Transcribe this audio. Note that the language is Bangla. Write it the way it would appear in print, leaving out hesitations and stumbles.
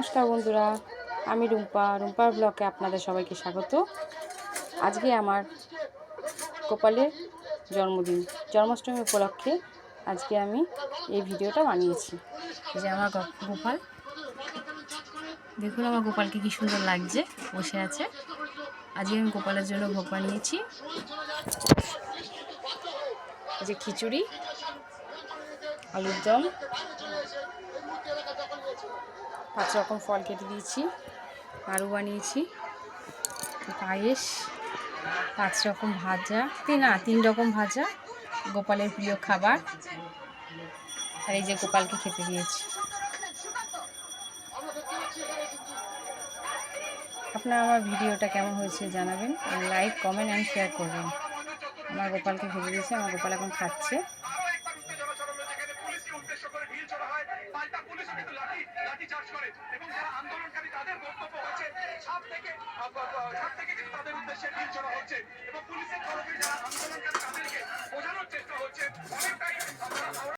নমস্কার বন্ধুরা, আমি রুম্পার ব্লগে আপনাদের সবাইকে স্বাগত। আজকে আমার গোপালের জন্মদিন, জন্মাষ্টমী উপলক্ষে আজকে আমি এই ভিডিওটা বানিয়েছি। যে আমার গোপাল, দেখুন আমার গোপালকে কি সুন্দর লাগছে, বসে আছে। আজকে আমি গোপালের জন্য ভোগ বানিয়েছি। এই যে খিচুড়ি, আলুর দম, 5 রকম ফল কেটে দিয়েছি, নাড়ু বানিয়েছি, পায়েস, 5 রকম ভাজা, 3 রকম ভাজা, গোপালের প্রিয় খাবার। আর এই যে গোপালকে খেতে দিয়েছি। আপনারা আমার ভিডিওটা কেমন হয়েছে জানাবেন, লাইক, কমেন্ট অ্যান্ড শেয়ার করবেন। আমার গোপালকে খেতে দিয়েছি, আমার গোপাল এখন খাচ্ছে।